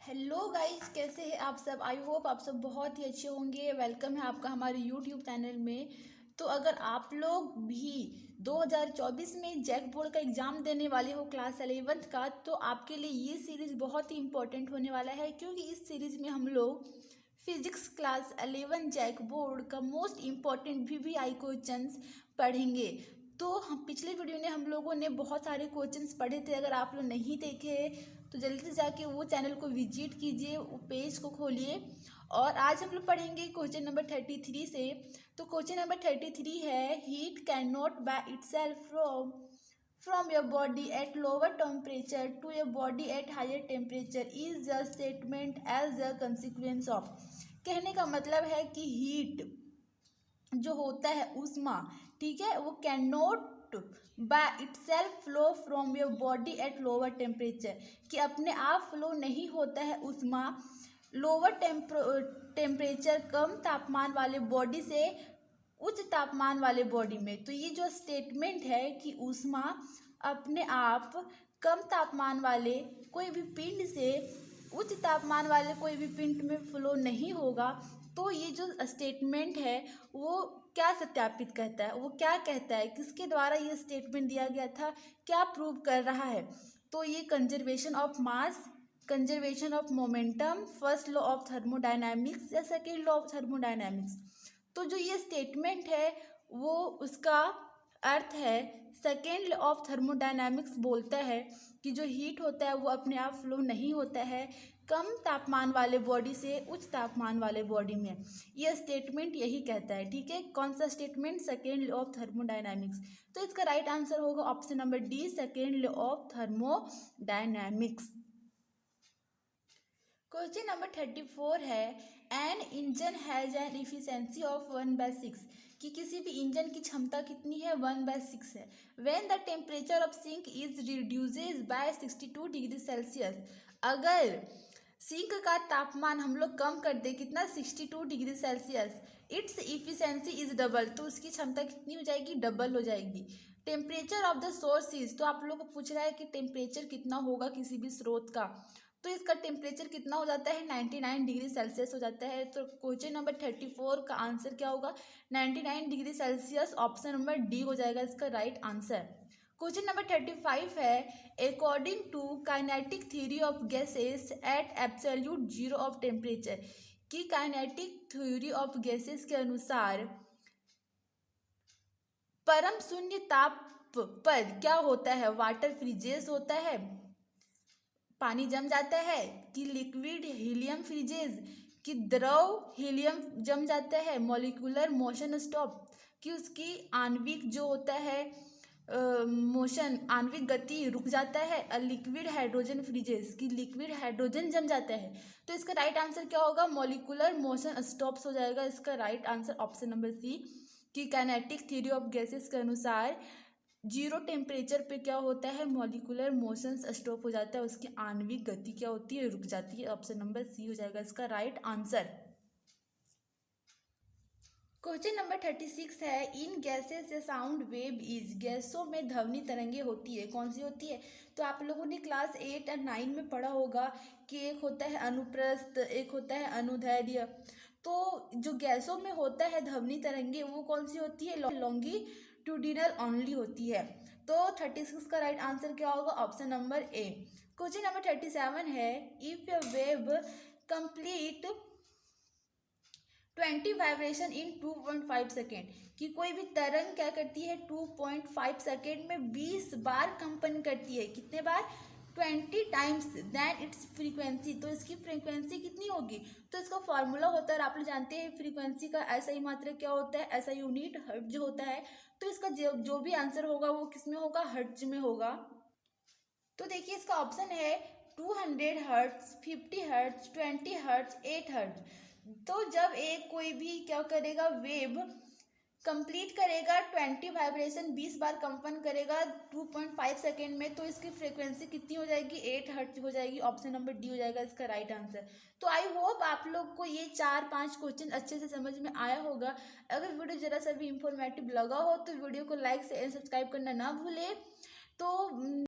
Hello guys, कैसे हैं आप सब। आई होप आप सब बहुत ही अच्छे होंगे। वेलकम है आपका हमारे यूट्यूब चैनल में। तो अगर आप लोग भी 2024 में जैक बोर्ड का एग्ज़ाम देने वाले हो क्लास 11th का, तो आपके लिए ये सीरीज़ बहुत ही इंपॉर्टेंट होने वाला है, क्योंकि इस सीरीज़ में हम लोग फिजिक्स क्लास 11 जैक बोर्ड का मोस्ट इम्पॉर्टेंट वीवीआई क्वेश्चंस पढ़ेंगे। तो हम पिछले वीडियो में हम लोगों ने बहुत सारे क्वेश्चंस पढ़े थे। अगर आप लोग नहीं देखे तो जल्दी से जाके वो चैनल को विजिट कीजिए, वो पेज को खोलिए। और आज हम लोग पढ़ेंगे क्वेश्चन नंबर 33 से। तो क्वेश्चन नंबर 33 है, heat can not by itself from your body at lower temperature to your body at higher temperature is the statement as the consequence of. कहने का मतलब है कि हीट जो होता है ऊष्मा, ठीक है, वो can not by itself flow from your body at lower temperature, कि अपने आप फ्लो नहीं होता है ऊष्मा लोअर टेम्परेचर कम तापमान वाले बॉडी से उच्च तापमान वाले बॉडी में। तो ये जो स्टेटमेंट है कि ऊष्मा अपने आप कम तापमान वाले कोई भी पिंड से उच्च तापमान वाले कोई भी पिंड में फ्लो नहीं होगा, तो ये जो स्टेटमेंट है वो क्या सत्यापित करता है, वो क्या कहता है, किसके द्वारा ये स्टेटमेंट दिया गया था, क्या प्रूव कर रहा है। तो ये conservation of mass, conservation of momentum, first law of thermodynamics या सेकेंड लॉ ऑफ थर्मोडायनामिक्स। तो जो ये स्टेटमेंट है वो उसका अर्थ है सेकेंड लॉ ऑफ थर्मोडायनामिक्स बोलता है कि जो हीट होता है वो अपने आप फ्लो नहीं होता है कम तापमान वाले बॉडी से उच्च तापमान वाले बॉडी में। यह स्टेटमेंट यही कहता है, ठीक है। कौन सा statement? Second law of thermodynamics. तो इसका राइट आंसर होगा option number D, second law of thermodynamics. Question number 34 है, an engine has an efficiency of 1/6, कि किसी भी इंजन की क्षमता कितनी है? 1/6 है। When the temperature of sink is reduces by 62 degree Celsius, अगर सिंक का तापमान हम लोग कम कर दे, कितना? 62 degree Celsius, its efficiency is double, तो उसकी क्षमता कितनी हो जाएगी? डबल हो जाएगी। Temperature of the source is, तो आप लोग को पूछ रहा है कि टेम्परेचर कितना होगा किसी भी स्रोत का, तो इसका टेम्परेचर कितना हो जाता है? 99 डिग्री सेल्सियस हो जाता है। तो क्वेश्चन नंबर 34 का आंसर क्या होगा? 99 degree Celsius, option number D हो जाएगा इसका राइट आंसर। क्वेश्चन नंबर 35 है, according to kinetic theory of gases at absolute zero of temperature, कि काइनेटिक थ्योरी ऑफ गैसेस के अनुसार परम शून्य ताप पर क्या होता है? वाटर फ्रीजेस होता है, पानी जम जाता है, कि लिक्विड हीलियम फ्रीजेज, कि द्रव हीलियम जम जाता है, मॉलिक्यूलर मोशन स्टॉप, कि उसकी आणविक जो होता है मोशन, आणविक गति रुक जाता है, लिक्विड हाइड्रोजन फ्रीजेस, की लिक्विड हाइड्रोजन जम जाता है। तो इसका राइट आंसर क्या होगा? मॉलिक्यूलर मोशन स्टॉप्स हो जाएगा इसका right answer, option number C, कि काइनेटिक थ्योरी ऑफ गैसेस के अनुसार जीरो टेम्परेचर पे क्या होता है? मॉलिक्यूलर मोशंस स्टॉप हो जाता है, उसकी आणविक गति क्या होती है? रुक जाती है। ऑप्शन नंबर सी हो जाएगा इसका राइट आंसर। क्वेश्चन नंबर 36 है, in gases a sound wave is, गैसों में ध्वनि तरंगे होती है, कौन सी होती है? तो आप लोगों ने क्लास 8 और 9 में पढ़ा होगा कि एक होता है अनुप्रस्थ, एक होता है अनुदैर्ध्य। तो जो गैसों में होता है ध्वनि तरंगे, वो कौन सी होती है? लॉन्गिट्यूडिनल ओनली होती है। तो 36 का राइट आंसर क्या होगा? Option number A. Question number 37 है, if A wave complete 20 vibration in 2.5 second, कि कोई भी तरंग क्या करती है? 2.5 सेकेंड में 20 बार कंपन करती है। कितने बार? 20 टाइम्स दैन इट्स फ्रीक्वेंसी, तो इसकी फ्रीक्वेंसी कितनी होगी? तो इसका फॉर्मूला होता है, आप लोग जानते हैं फ्रीक्वेंसी का ऐसा ही मात्रा क्या होता है? ऐसा यूनिट हर्ट्ज होता है। तो इसका जो भी आंसर होगा वो किस में होगा? हर्ट्ज में होगा। तो देखिए इसका ऑप्शन है 200 हर्ट्ज, 50 हर्ट्ज, 20 हर्ट्ज, 8 हर्ट्ज। तो जब एक कोई भी क्या करेगा? वेव कंप्लीट करेगा 20 वाइब्रेशन, 20 बार कंपन करेगा 2.5 सेकेंड में, तो इसकी फ्रीक्वेंसी कितनी हो जाएगी? 8 हर्ट्ज हो जाएगी। ऑप्शन नंबर डी हो जाएगा इसका राइट आंसर। तो आई होप आप लोग को ये 4-5 क्वेश्चन अच्छे से समझ में आया होगा। अगर वीडियो जरा सा भी इंफॉर्मेटिव लगा हो तो वीडियो को लाइक से सब्सक्राइब करना ना भूले। तो